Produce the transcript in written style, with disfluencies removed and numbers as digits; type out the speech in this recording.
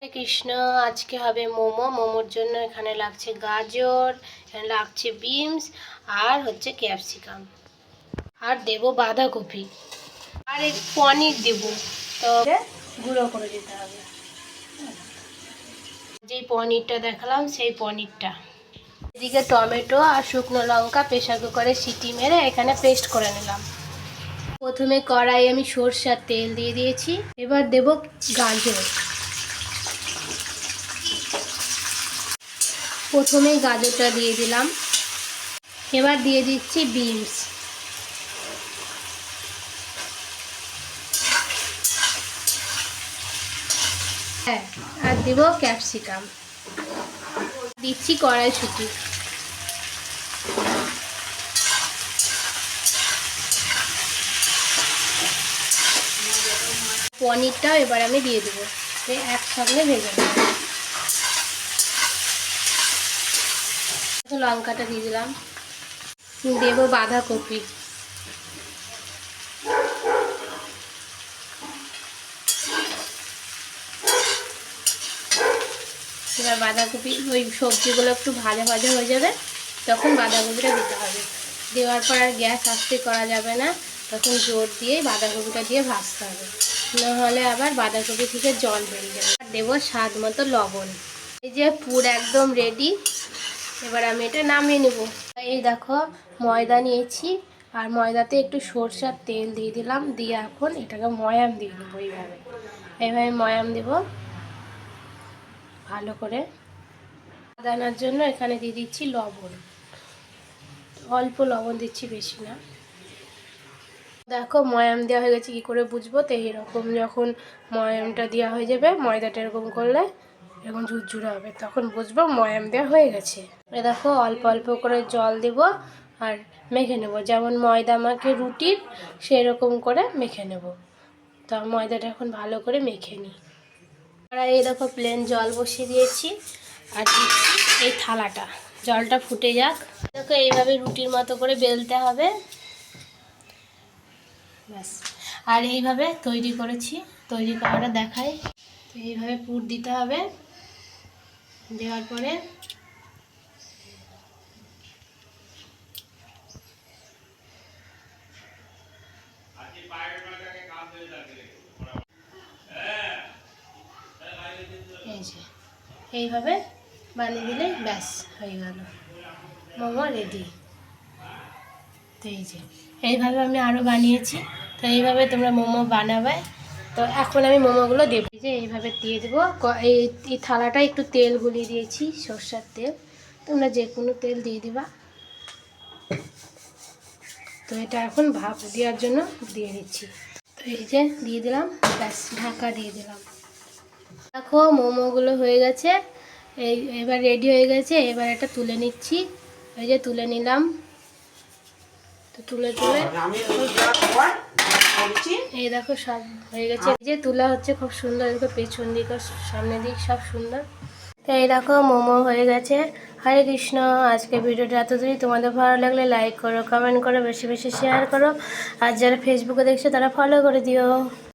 হরে কৃষ্ণ। আজকে হবে মোমো। মোমোর জন্য এখানে লাগছে গাজর, এখানে লাগছে বিনস, আর হচ্ছে ক্যাপসিকাম, আর দেব বাঁধাকপি, আর এই পনির দেব। তো গুঁড়ো করে দিতে হবে। যেই পনিরটা দেখালাম সেই পনিরটা। এদিকে টমেটো আর শুকনো লঙ্কা প্রেসার কুকারে সিটি মেরে এখানে পেস্ট করে নিলাম। প্রথমে কড়াই আমি সরষের তেল দিয়ে দিয়েছি। এবার দেব গাজর। প্রথমেই গাজরটা দিয়ে দিলাম। এবার দিয়ে দিচ্ছি বিনস, হ্যাঁ, আর দেব ক্যাপসিকাম, দিচ্ছি কড়াইশুঁটি। পনিরটাও এবার আমি দিয়ে দেবো, একসঙ্গে ভেজে নেব। লঙ্কাটা দিয়ে দিলাম, দেবো বাঁধাকপি, এবার বাঁধাকপি ওই সবজিগুলো একটু ভাজা ভাজা হয়ে যাবে, তখন বাঁধাকপিটা দিতে হবে। দেওয়ার পর আর গ্যাস আস্তে করা যাবে না, তখন জোর দিয়ে বাঁধাকপিটা দিয়ে ভাজতে হবে, নাহলে আবার বাঁধাকপি থেকে জল বেরিয়ে যাবে। আর দেবো স্বাদ মতো লবণ। এই যে পুর একদম রেডি। এবার আমি এটা নামিয়ে নেব। এই দেখো ময়দা নিয়েছি, আর ময়দাতে একটু সরষের তেল দিয়ে দিলাম, দিয়ে এখন এটাকে ময়াম দিয়ে দেবো। এইভাবে ময়াম দেব ভালো করে। দানার জন্য এখানে দিয়ে দিচ্ছি লবণ, অল্প লবণ দিচ্ছি, বেশি না। দেখো ময়াম দেওয়া হয়ে গেছে। কী করে বুঝবো? তো এরকম যখন ময়ামটা দেওয়া হয়ে যাবে, ময়দাটা এরকম করলে এরকম ঝুরঝুরে হবে, তখন বুঝবো ময়াম দেওয়া হয়ে গেছে। এ দেখো অল্প অল্প করে জল দেব আর মেখে নেব, যেমন ময়দা মাখে রুটির সেরকম করে মেখে নেব। তো ময়দাটা এখন ভালো করে মেখে নিই। আর এই দেখো প্লেন জল বসিয়ে দিয়েছি, আর দিচ্ছি এই থালাটা, জলটা ফুটে যাক। দেখো এইভাবে রুটির মতো করে বেলতে হবে, ব্যাস। আর এইভাবে তৈরি করেছি, তৈরি করাটা দেখাই। তো এইভাবে পুর দিতে হবে, দেওয়ার পরে এই যে এইভাবে বানিয়ে দিলে ব্যাস হয়ে গেল, মোমো রেডি। তো এই যে এইভাবে আমি আরও বানিয়েছি। তো এইভাবে তোমরা মোমো বানাবে। তো এখন আমি মোমোগুলো দেবো, যে এইভাবে দিয়ে দেবো। এই থালাটা একটু তেল গুলিয়ে দিয়েছি, সরষের তেল, তোমরা যে কোনো তেল দিয়ে দিবা। তো এটা এখন ভাপ দেওয়ার জন্য দিয়ে দিচ্ছি। তো এই যে দিয়ে দিলাম, ব্যাস ঢাকা দিয়ে দিলাম। দেখো মোমোগুলো হয়ে গেছে, এবার রেডি হয়ে গেছে। এবার এটা তুলে নিচ্ছি, এই যে তুলে নিলাম। তো তুলে এই দেখো সব হয়ে গেছে। এই যে তোলা হচ্ছে, খুব সুন্দর। দেখো পেছন দিক আর সামনের দিক সব সুন্দর। তো এই দেখো মোমো হয়ে গেছে। হরে কৃষ্ণ। আজকে ভিডিওটা এতদূরই। তোমাদের ভালো লাগলে লাইক করো, কমেন্ট করো, বেশি বেশি শেয়ার করো, আর যারা ফেসবুকে দেখছো তারা ফলো করে দিও।